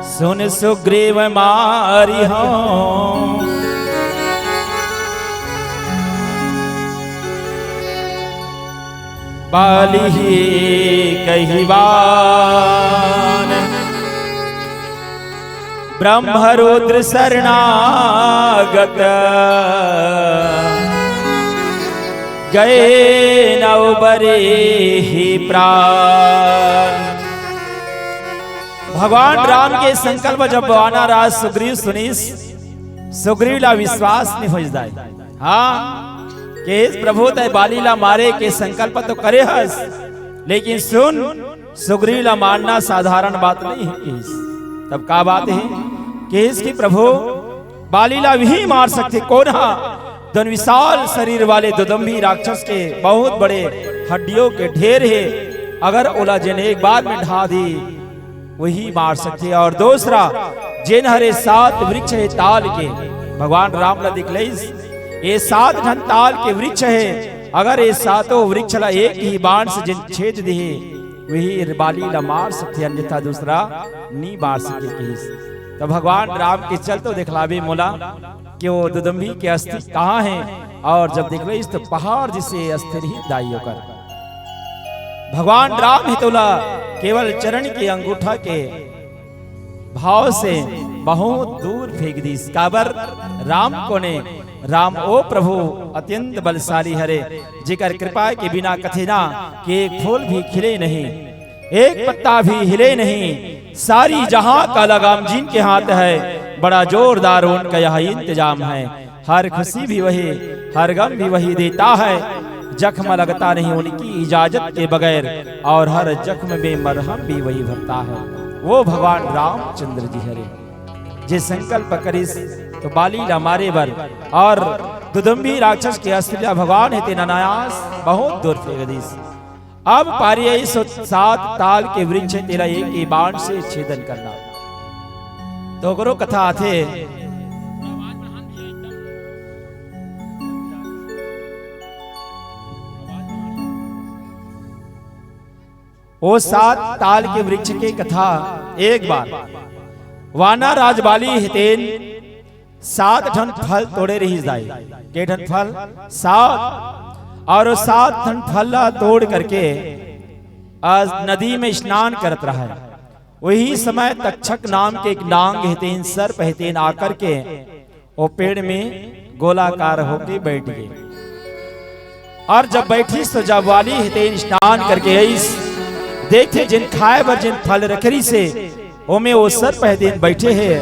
सुन सुग्रीव मारी हो बाली ही कहिबान ब्रह्मरुद्र शरणागत गए नवबरे ही प्राण। भगवान राम के संकल्प जब आना राज सुग्रीव सुनीस सुग्रीवला विश्वास नहीं हो जाए। हाँ के प्रभु तय बालीला मारे के संकल्प तो करे हस, लेकिन सुन सुग्रीवला मारना साधारण बात नहीं है। तब का बात है कि इसकी प्रभु बालीला भी मार सकते कौन? दोन विशाल शरीर वाले दुदंभी राक्षस के बहुत बड़े हड्डियों के ढेर है, अगर ओला जिन एक बार में ढा दी वही मार सकते। और दूसरा जिन हरे 7 वृक्ष है ताल के, भगवान राम ने दिखले ये 7 घन ताल के वृक्ष है, अगर ये 7 वृक्ष ला एक ही बाण से जिन छेद दे वही बाली ला मार सकते, अन्यथा दूसरा नहीं मार सके। तो भगवान राम के चल तो दिखलावे मोला कि वो दुदंभी के अस्थि कहाँ हैं, और जब दिखले तो पहाड़ जिसे अस्थिर ही दाई होकर भगवान राम हितोला केवल चरण के अंगूठा के भाव से बहुत दूर फेंक दी। काबर राम को ने राम ओ प्रभु अत्यंत बलशाली हरे, जिकर कृपा के बिना कथिना कि एक फूल भी खिले नहीं, एक पत्ता भी हिले नहीं, सारी जहां का लगाम जिनके हाथ है, बड़ा जोरदार उनका यह इंतजाम है। हर खुशी भी वही, हर गम भी वही देता है, जख्म लगता नहीं उनकी इजाजत के बगैर, और हर जख्म में मरहम भी वही भरता है। वो भगवान रामचंद्र जी हरे जे संकल्प करिस तो बाली ला मारे बर, और दुदंभी राक्षस के अस्त्र भगवान है तेना नायास बहुत दूर फेंक दीस। अब पारिय 7 ताल के वृक्ष तेरा एक ही बाण से छेदन करना। तो करो कथा थे वो 7 ताल के वृक्ष के कथा। एक बार वाना राजबाली हितेन 7 ठन फल तोड़े रही जाए। के ठन फल 7, और 7 ठन फल तोड़ करके आज नदी में स्नान करत रहा है। वही समय तक्षक नाम के एक नांग हितेन सर्प हितेन आकर के वो पेड़ में गोलाकार होके बैठ गए, और जब बैठी तो जब वाली हितेन स्नान करके आई देखते जिन खाए बर जिन फल रखरी से ओमे वो सर्प हितेन बैठे हैं,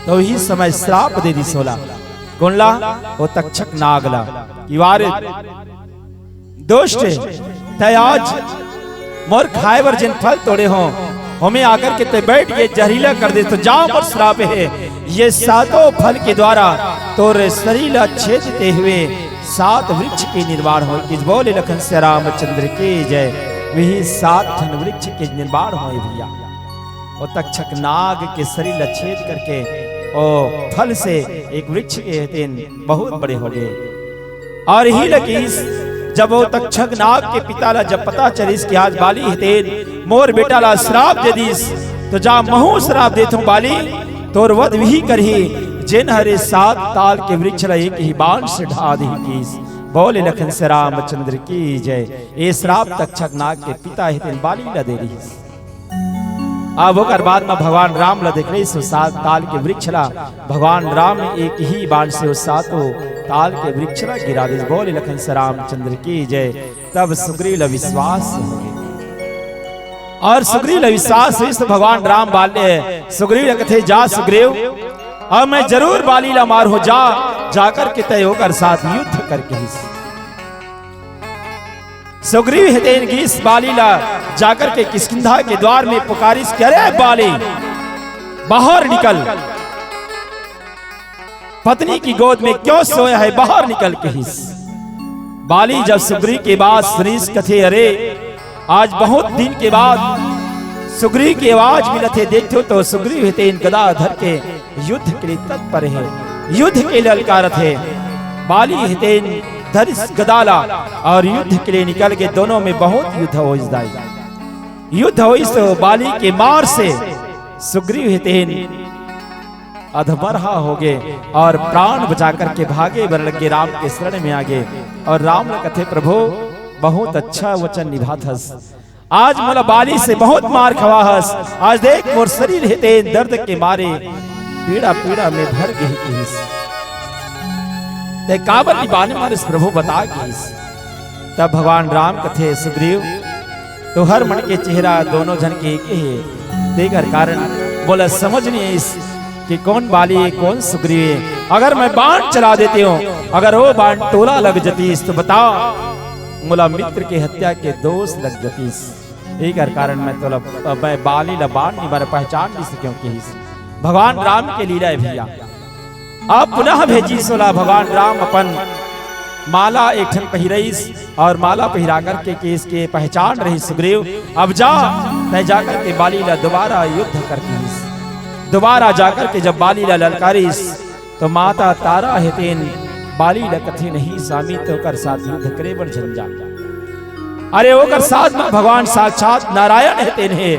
तो ही समय श्राप दे दी सोला गुणला वो तक्षक नागला वारे दोस्त तय आज मोर खाए बर जिन फल तोड़े हो हमें आकर के ते बैठ ये जहरीला कर दे, तो जाओ पर श्राप है ये 7 फल के द्वारा तोरे शरीर छेदते हुए 7 वृक्ष के निर्माण हो। किस बोले लखन से रामचंद्र की जय, वही 7 ठन वृक्ष के निर्माण हो भैया। वो तक्षक नाग के शरीर छेद करके ओ फल से एक वृक्ष के तेन बहुत बड़े हो गए। और ही लकीस जब वो तक्षक नाग के पिता ला जब पता चलिस कि आज बाली हितेन मोर बेटा ला श्राप दे दीस, तो जा महू श्राप देथो बाली तोर वध भी करही, जिन हरे 7 ताल के वृक्ष ला एक ही बाण से ढा दी कीस। बोले लखन से रामचंद्र की जय। ये श्राप तक्षक नाग के पिता हितेन बाली ला दे रही। अब होकर बाद में भगवान राम ला देख रही 7 ताल के वृक्ष ला भगवान राम एक ही बाण से 7 ताल के वृक्ष ला गिरा दे। बोले लखन से रामचंद्र की जय। तब सुग्रीव ला विश्वास हो गए, और सुग्रीव ला विश्वास हुई तो भगवान राम बाले सुग्रीव कथे जा सुग्रीव अब मैं जरूर बाली ला मार हो जाकर के तय होकर साथ युद्ध करके सुग्रीव हितेन गीस बाली ला जाकर के किष्किंधा के द्वार में पुकारिस के अरे बाली बाहर निकल, पत्नी की गोद में क्यों सोया है, बाहर निकल के हिस। बाली जब सुग्रीव के बाद सुनीस कथे अरे आज बहुत दिन के बाद सुग्रीव की आवाज मिला थे, देखो तो सुग्रीव हितेन गदा धर के युद्ध के लिए तत्पर है, युद्ध के ललकार थे। बाली हितेन धरिस गदाला और युद्ध के लिए निकल के दोनों में बहुत युद्ध हो जाए। युद्ध हो तो बाली के मार से सुग्रीव हितेन अधमरहा हो गए और प्राण बचा करके भागे वरण के राम के शरण में आ गए। और राम ने कथे प्रभु बहुत अच्छा वचन निभाथस, आज मोला बाली से बहुत मार खवाहस, आज देख मोर शरीर हितेन दर्द के मारे पीड़ा पीड़ा में भर गई किस ते काबर निबाने मारिस प्रभु बता किस। तब भगवान राम कथे सुग्रीव तो हर मन के चेहरा दोनों जन के एक है, देकर कारण बोला समझ नहीं है इस कि कौन बाली है कौन सुग्रीव है। अगर मैं बाण चला देती हूँ, अगर वो बाण टोला लग जतीस तो बता मोला मित्र के हत्या के दोष लग जतीस। एक कारण मैं बाली ला बाण नहीं बारे पहचान नहीं सक्यों कि भगवान राम के लीला है भैया। अब पुनः भेजी सोला भगवान राम अपन माला एक ठन पहिरईस और माला पहिरा करके केस के पहचान रही सुग्रीव। अब जा तय जाकर के बाली ला दोबारा युद्ध करके दोबारा जाकर के जब बाली ला ललकारिस तो माता तारा हितेन बाली ला कथे नहीं स्वामी तो कर साथ युद्ध करे बर झंझा। अरे ओकर साथ में भगवान साक्षात नारायण हितेन है,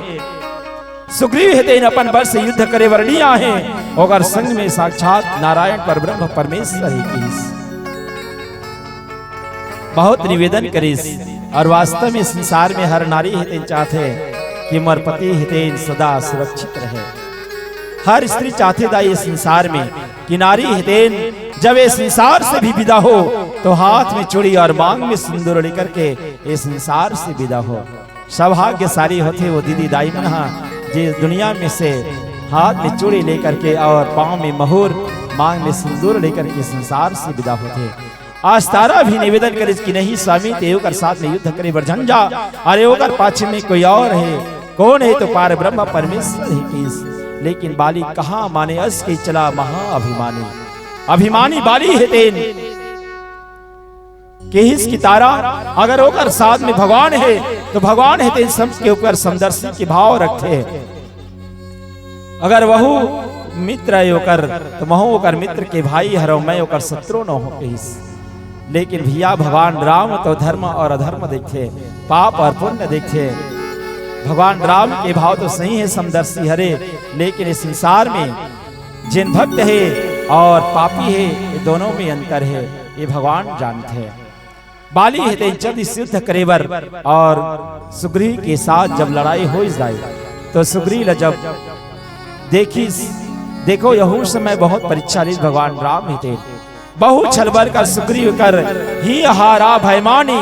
सुग्रीव हितेन अपन बर से युद्ध करे बर नहीं आहे, ओकर संग में साक्षात नारायण परब्रह्म परमेश्वर ही कीस। बहुत निवेदन करीस और वास्तव में संसार में हर नारी हितेन चाहते कि मोर पति हितेन सदा सुरक्षित रहे। हर स्त्री चाहते दा ये संसार में कि नारी हितेन जब ये संसार से भी विदा हो तो हाथ में चूड़ी और मांग में सिंदूर लेकर के ये संसार से विदा हो। सौभाग्यशाली होते वो दीदी दाई मना जिस दुनिया में से हाथ में चूड़ी लेकर के और पांव में मोहर मांग में सिंदूर लेकर के संसार से विदा होते। आज तारा भी निवेदन करे कि नहीं स्वामी ते ओकर साथ में युद्ध करे बर झंझा। अरे ओकर पाछे में कोई और है, कौन है तो पार ब्रह्म परमेश्वर ही कीस। लेकिन बाली कहाँ माने अस के चला महा अभिमानी, अभिमानी बाली हितेन केहिस की तारा अगर ओकर साथ में भगवान है तो भगवान हितेन सब के ऊपर समदर्शी के भाव रखे। अगर वहु मित्र है ओकर तो महु ओकर मित्र के भाई हरो मैं ओकर शत्रु न हो केहिस। लेकिन भैया भगवान राम तो धर्म और अधर्म देखे, पाप और पुण्य देखे। भगवान राम के भाव तो सही है समदर्शी हरे, लेकिन इस संसार में जिन भक्त है और पापी है ये दोनों में अंतर है, ये भगवान जानते हैं। बाली है जब इस युद्ध करेबर और सुग्रीव के साथ जब लड़ाई हो जाए तो सुग्रीव जब देखो यहू समय बहुत परीक्षा ली भगवान राम ही बहु छलबर कर सुग्रीव कर ही हारा भयमानी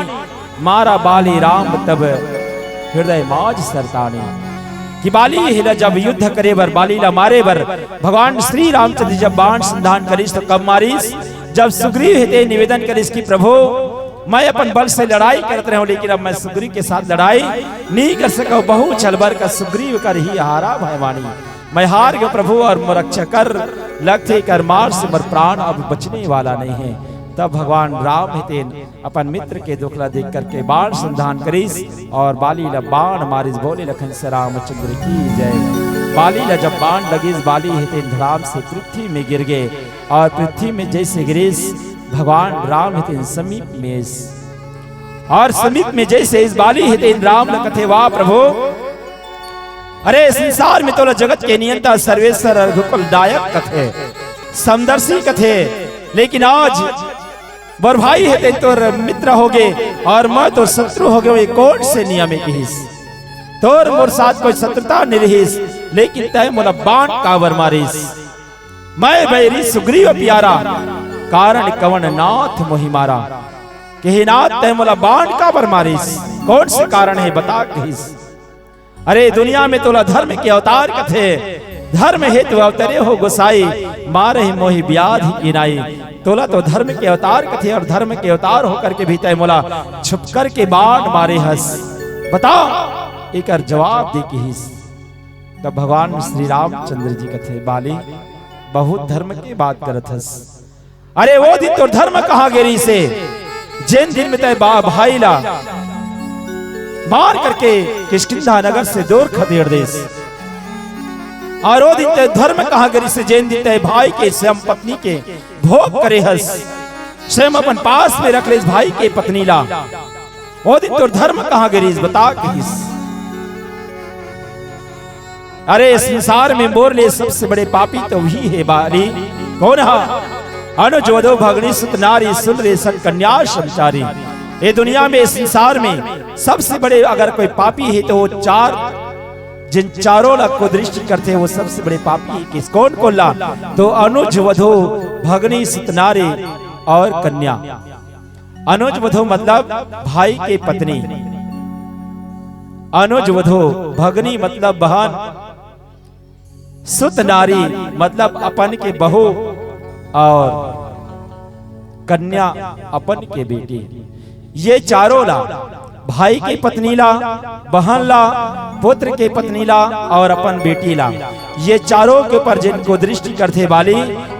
मारा बाली राम तब हृदय माज सरतानी। कि बाली हिला जब युद्ध करे बर बाली ला मारे बर भगवान श्री रामचंद्र जब बाण संधान करिस तो कब मारिस जब सुग्रीव हिते निवेदन करिस कि प्रभु मैं अपन बल से लड़ाई करते रहूं लेकिन अब मैं सुग्रीव के साथ लड़ाई नहीं कर सका। बहु छलबर का सुग्रीव कर ही हारा भयमानी मैं हार गया प्रभु और मोरक्षा कर लगते कर मार से मर प्राण अब बचने वाला नहीं है। तब भगवान राम हितेन अपन मित्र के दुखला देख करके बाण संधान करिस और बाली ला बाण मारिस बोले लखन से रामचंद्र की जय। बाली ला जब बाण लगिस बाली हितेन धड़ाम से पृथ्वी में गिर गए और पृथ्वी में जैसे गिरिस भगवान राम हितेन समीप में और समीप में जैसे इस बाली हितेन राम न कथे वाह प्रभु अरे संसार में तो जगत के नियंता सर्वेश्वर रघुकुल दायक कथे समदर्शी कथे। लेकिन आज बर भाई है तोर मित्र हो गए और मैं तो शत्रु हो गए कौन से नियम किहिस तोर मोर साथ कोई शत्रुता नहीं रहिस लेकिन तय मोला बाण कावर मारिस मैं बैरी सुग्रीव प्यारा कारण कवन नाथ मोहि मारा। कहे नाथ तय मोला बाण कावर मारिस कौन से कारण है बता कहिस। अरे दुनिया में तोला धर्म के अवतार कथे धर्म हेतु अवतरे हो गोसाई मारे मोहि ब्याध किनाई। तोला तो धर्म के अवतार कथे और धर्म के अवतार होकर के भी तय मोला छुप कर के बाण मारे हस बता एक जवाब दे किहिस। तब भगवान श्री रामचंद्र जी कथे बाली बहुत धर्म की बात करत हस। अरे वो दिन तो धर्म कहाँ गिरी से जिन दिन में तय भाई ला मार करके किष्किंधा नगर से दूर खदेड़ देस और वो दिन धर्म कहाँ गिरी से जैन दिन भाई के स्वयं पत्नी के भोग करे हस स्वयं अपन पास में रख ले भाई के पत्नी ला वो दिन तो धर्म कहाँ गिरी बता कहिस। अरे संसार में मोर लिए सबसे बड़े पापी तो वही है बाली। कौन है? अनुज वधो भगनी सुत नारी सुन रे सन कन्या संचारी। ये दुनिया में संसार में सबसे बड़े अगर कोई पापी है तो वो चार, जिन चारों लाख को दृष्टि करते हैं वो सबसे बड़े पापी है। किस कौन को ला? तो अनुज वधो भगनी सुत नारी और कन्या। अनुज वधो मतलब भाई के पत्नी, अनुज वधो भगनी मतलब बहन, सुत नारी मतलब अपन के बहू, और कन्या अपन के बेटी। ये चारों ला, भाई की पत्नी ला, बहन ला, पुत्र के पत्नी ला और अपन बेटी ला, ये चारों के ऊपर जिनको दृष्टि करते वाली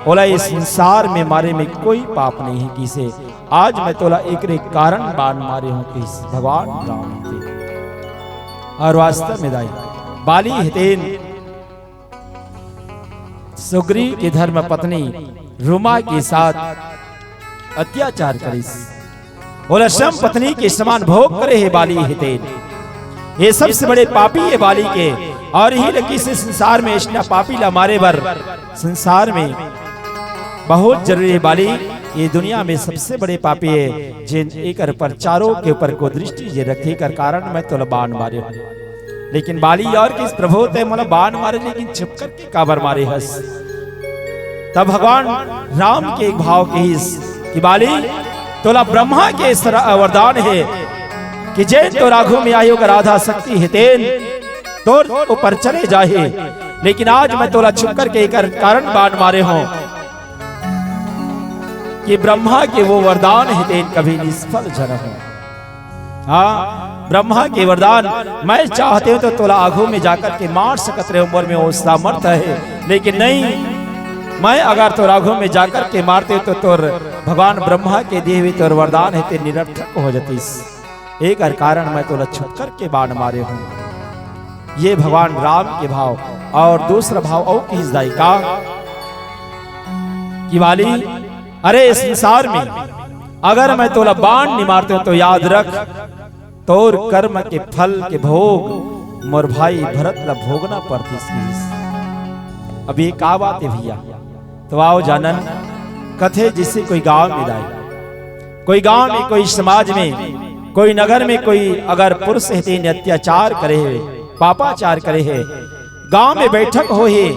बोला इस संसार में मारे में कोई पाप नहीं है किसे। आज मैं तोला एक कारण बाण मारे हूं कि भगवान राम थे। और वास्तव में दाई बाली हितेन सुग्रीव की धर्म पत्नी रुमा के साथ अत्याचार करिस, बोला श्रम पत्नी के समान भोग करे है बाली हितेन। ये सबसे बड़े पापी है बाली के, और ही लकी से संसार में इतना पापी ला मारे बर संसार में बहुत जरूरी है बाली। ये दुनिया में सबसे बड़े पापी है जिन एक पर चारों के ऊपर को दृष्टि जे रखे कर कारण मैं तो बाण मारे हूं। लेकिन बाली और किस प्रभु ते मतलब बाण मारे लेकिन छिप कर के काबर मारे हस। तब भगवान राम के एक भाव के हिस कि बाली तोला ब्रह्मा के वरदान है कि जैन तो राघु में आयो कर आधा शक्ति हितेन तोर ऊपर चले जाए। लेकिन आज मैं तोला छुप कर के कारण बाण मारे हूं कि ब्रह्मा के वो वरदान हितेन कभी निष्फल जन हो। हाँ, ब्रह्मा के वरदान मैं चाहते हूं तो तोला आघू में जाकर के मार सकत रहे उम्र में वो सामर्थ है, लेकिन नहीं, मैं अगर तो राघव में जाकर के मारते तो तोर भगवान ब्रह्मा के दिए हुए तोर वरदान है ते निरर्थक हो जातीस। एक कारण मैं तो छुप कर के बाण मारे हूं। ये भगवान राम के भाव। और दूसरा भाव और किस दाई का कि वाली अरे संसार में अगर मैं तोला बाण नहीं मारते हूं तो याद रख तोर कर्म के फल के भोग मोर भाई भरत ला भोगना पड़ती। अब ये का बात है भैया? तो आओ जानन कथे जिससे कोई गांव में दाई, कोई गांव में, कोई समाज में, कोई नगर में कोई अगर पुरुष है अत्याचार करे है, पापाचार करे है, गांव में बैठक हो है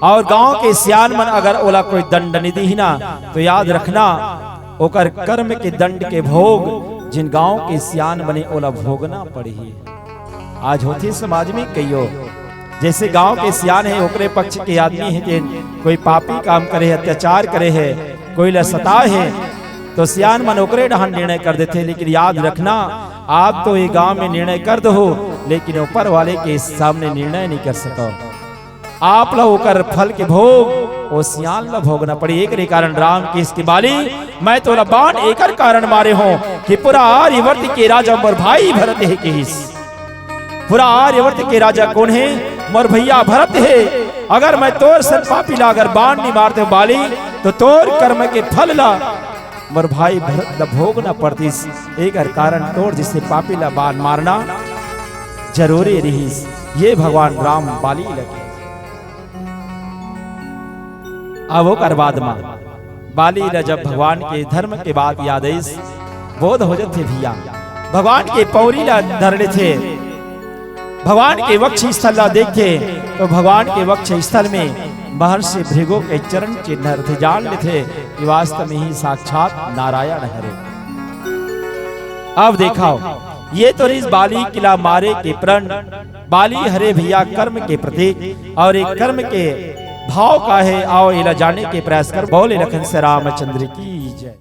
और गांव के सियान मन अगर ओला कोई दंड नहीं दी ना तो याद रखना ओकर कर्म के दंड के भोग जिन गांव के सियान बने ओला भोगना पड़ी। आज होती समाज में कईयो जैसे गांव के सियान है ओकरे पक्ष के आदमी है जिन कोई पापी काम करे है, अत्याचार करे है, कोई लसता है तो सियान मन ओकरे डहान निर्णय कर देते। लेकिन याद रखना आप तो ये गांव में निर्णय कर दो लेकिन ऊपर वाले के सामने निर्णय नहीं कर सको। आप ला ओकर फल के भोग ओ सियान ला भोगना पड़ी। एक कारण राम की इसकी बाली मैं तो बाण एक कारण मारे हो कि पूरा आर्यवर्त के राजा मोर भाई भरत है के हिस। पूरा आर्यवर्त के राजा कौन है? मोर भैया भरत है। अगर मैं तोर सन पापी ला अगर बाण नहीं मारते बाली तो तोर कर्म के फल ला मोर भाई भरत ला भोगना पड़ती। एक कारण तोड़ जिससे पापी ला बाण मारना जरूरी रही। ये भगवान राम बाली लगे। अब वो कर बाद मां बाली ला जब भगवान के धर्म के बाद याद बोध हो जाते भैया भगवान के पौरी ला धरने थे, भगवान के वक्ष स्थल ला देखते तो भगवान के वक्ष स्थल में महर्षि भृगु के चरण चिन्ह थे। जान लेते कि वास्तव में ही साक्षात नारायण हरे। अब देखाओ ये तो इस बाली किला मारे के प्रण बाली हरे भैया कर्म के प्रतीक और एक कर्म के भाव का है। आओ इला जाने के प्रयास कर। बोले लखन से रामचंद्र की जय।